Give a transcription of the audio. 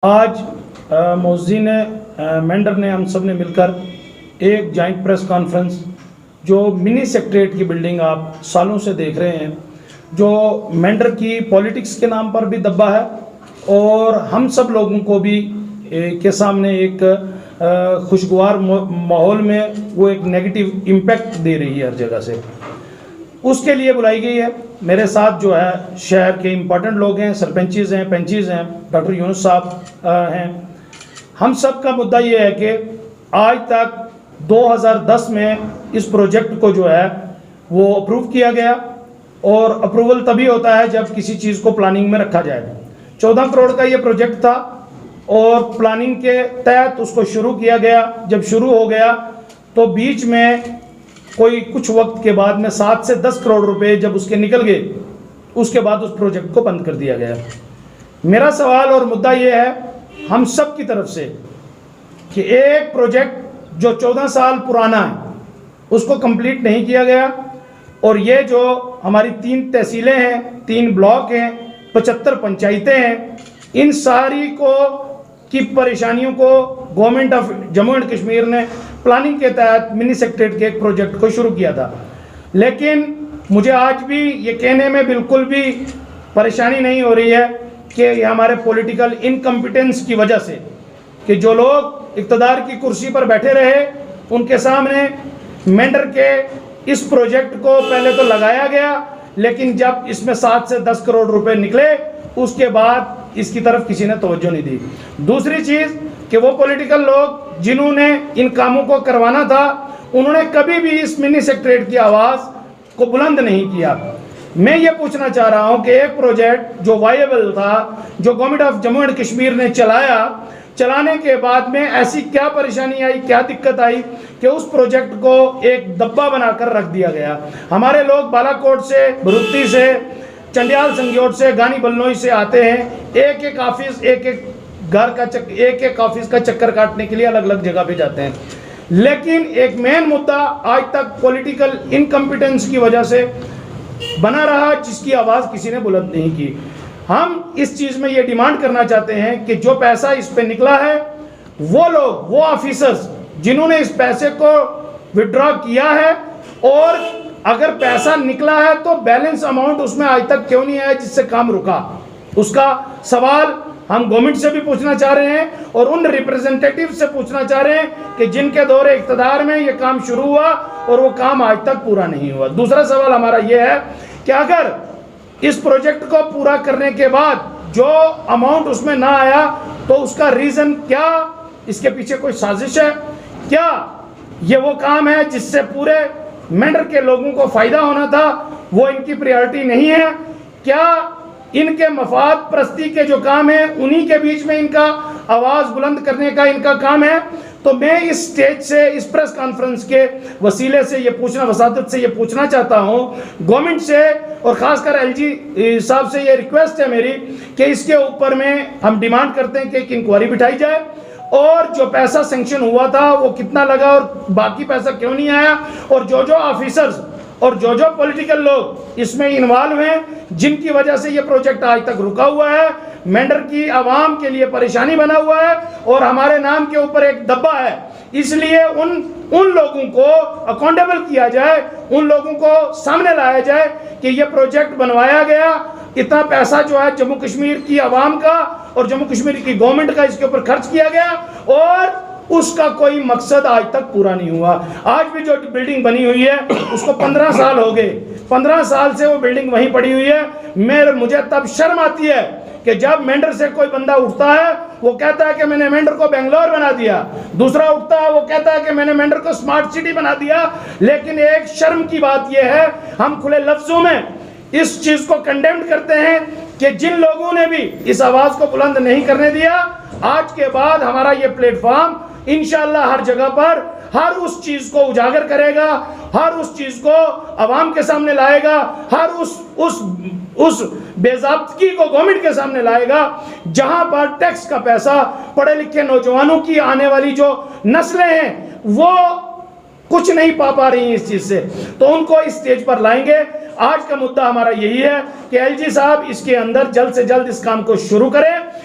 आज मोहसिन मेंढर ने हम सब ने मिलकर एक जॉइंट प्रेस कॉन्फ्रेंस जो मिनी सेक्रेटरीट की बिल्डिंग आप सालों से देख रहे हैं, जो मेंढर की पॉलिटिक्स के नाम पर भी दब्बा है और हम सब लोगों को भी के सामने एक खुशगवार माहौल में वो एक नेगेटिव इम्पैक्ट दे रही है हर जगह से। उसके लिए बुलाई गई है। मेरे साथ जो है शहर के इम्पोर्टेंट लोग हैं, सरपंचेज़ हैं, पंचेज़ हैं, डॉक्टर यूनुस साहब हैं। हम सब का मुद्दा ये है कि आज तक 2010 में इस प्रोजेक्ट को जो है वो अप्रूव किया गया और अप्रूवल तभी होता है जब किसी चीज़ को प्लानिंग में रखा जाए। 14 करोड़ का ये प्रोजेक्ट था और प्लानिंग के तहत उसको शुरू किया गया। जब शुरू हो गया तो बीच में कोई कुछ वक्त के बाद में 7 से 10 करोड़ रुपए जब उसके निकल गए, उसके बाद उस प्रोजेक्ट को बंद कर दिया गया। मेरा सवाल और मुद्दा ये है हम सब की तरफ से कि एक प्रोजेक्ट जो 14 साल पुराना है उसको कंप्लीट नहीं किया गया और ये जो हमारी 3 तहसीलें हैं, 3 ब्लॉक हैं, 75 पंचायतें हैं, इन सारी को की परेशानियों को government of Jammu and Kashmir ने प्लानिंग के तहत मिनी सेक्रेटरीट के एक प्रोजेक्ट को शुरू किया था। लेकिन मुझे आज भी ये कहने में बिल्कुल भी परेशानी नहीं हो रही है कि ये हमारे पॉलिटिकल इनकम्पिटेंस की वजह से कि जो लोग इक़्तिदार की कुर्सी पर बैठे रहे उनके सामने मेंढर के इस प्रोजेक्ट को पहले तो लगाया गया, लेकिन जब इसमें 7 से 10 करोड़ रुपए निकले उसके बाद इसकी तरफ किसी ने तवज्जो नहीं दी। दूसरी चीज़ कि वो पॉलिटिकल लोग जिन्होंने इन कामों को करवाना था उन्होंने कभी भी इस मिनी सेक्रेटरीट की आवाज़ को बुलंद नहीं किया। मैं ये पूछना चाह रहा हूँ कि एक प्रोजेक्ट जो वायबल था, जो government of Jammu and Kashmir ने चलाने के बाद में ऐसी क्या परेशानी आई, क्या दिक्कत आई कि उस प्रोजेक्ट को एक दब्बा बनाकर रख दिया गया। हमारे लोग बालाकोट से, भरुत्ती से, चंडियाल संगयोट से, गानी बलनोई से आते हैं, एक एक ऑफिस, एक एक घर का एक एक ऑफिस का चक्कर काटने के लिए अलग अलग जगह पे जाते हैं। लेकिन एक मेन मुद्दा आज तक पॉलिटिकल इनकम्पिटेंस की वजह से बना रहा, जिसकी आवाज़ किसी ने बुलंद नहीं की। हम इस चीज़ में ये डिमांड करना चाहते हैं कि जो पैसा इस पे निकला है वो लोग, वो ऑफिसर्स जिन्होंने इस पैसे को विड्रॉ किया है और अगर पैसा निकला है तो बैलेंस अमाउंट उसमें आज तक क्यों नहीं आया जिससे काम रुका, उसका सवाल हम गवर्नमेंट से भी पूछना चाह रहे हैं और उन रिप्रेजेंटेटिव से पूछना चाह रहे हैं कि जिनके दौरे इक़्तिदार में ये काम शुरू हुआ और वो काम आज तक पूरा नहीं हुआ। दूसरा सवाल हमारा ये है कि अगर इस प्रोजेक्ट को पूरा करने के बाद जो अमाउंट उसमें ना आया तो उसका रीज़न क्या, इसके पीछे कोई साजिश है क्या, ये वो काम है जिससे पूरे मेंढर के लोगों को फ़ायदा होना था, वो इनकी प्रायोरिटी नहीं है क्या, इनके मफाद प्रस्ती के जो काम है उन्हीं के बीच में इनका आवाज़ बुलंद करने का इनका काम है। तो मैं इस स्टेज से, इस प्रेस कॉन्फ्रेंस के वसीले से ये पूछना, वसादत से ये पूछना चाहता हूँ गवर्नमेंट से और ख़ासकर एलजी साहब से ये रिक्वेस्ट है मेरी कि इसके ऊपर में हम डिमांड करते हैं कि एक इंक्वायरी बिठाई जाए और जो पैसा सेंक्शन हुआ था वो कितना लगा और बाकी पैसा क्यों नहीं आया, और जो ऑफिसर्स और जो पॉलिटिकल लोग इसमें इन्वॉल्व हैं जिनकी वजह से ये प्रोजेक्ट आज तक रुका हुआ है, मेंढर की आवाम के लिए परेशानी बना हुआ है और हमारे नाम के ऊपर एक दब्बा है, इसलिए उन लोगों को अकाउंटेबल किया जाए, उन लोगों को सामने लाया जाए कि ये प्रोजेक्ट बनवाया गया, इतना पैसा जो है जम्मू कश्मीर की आवाम का और जम्मू कश्मीर की गवर्नमेंट का इसके ऊपर खर्च किया गया और उसका कोई मकसद आज तक पूरा नहीं हुआ। आज भी जो बिल्डिंग बनी हुई है उसको 15 साल हो गए, 15 साल से वो बिल्डिंग वहीं पड़ी हुई है। मुझे तब शर्म आती है कि जब मेंढर से कोई बंदा उठता है वो कहता है कि मैंने मेंढर को बेंगलोर बना दिया, दूसरा उठता है वो कहता है कि मैंने मेंढर को स्मार्ट सिटी बना दिया। लेकिन एक शर्म की बात यह है, हम खुले लफ्जों में इस चीज़ को कंडेम करते हैं कि जिन लोगों ने भी इस आवाज़ को बुलंद नहीं करने दिया, आज के बाद हमारा ये प्लेटफॉर्म इंशाअल्लाह हर जगह पर हर उस चीज़ को उजागर करेगा, हर उस चीज़ को आवाम के सामने लाएगा, हर उस बेज़ाब्तगी को गवर्नमेंट के सामने लाएगा जहां पर टैक्स का पैसा पढ़े लिखे नौजवानों की आने वाली जो नस्लें हैं वो कुछ नहीं पा रही हैं इस चीज़ से, तो उनको इस स्टेज पर लाएंगे। आज का मुद्दा हमारा यही है कि एलजी साहब इसके अंदर जल्द से जल्द इस काम को शुरू करें।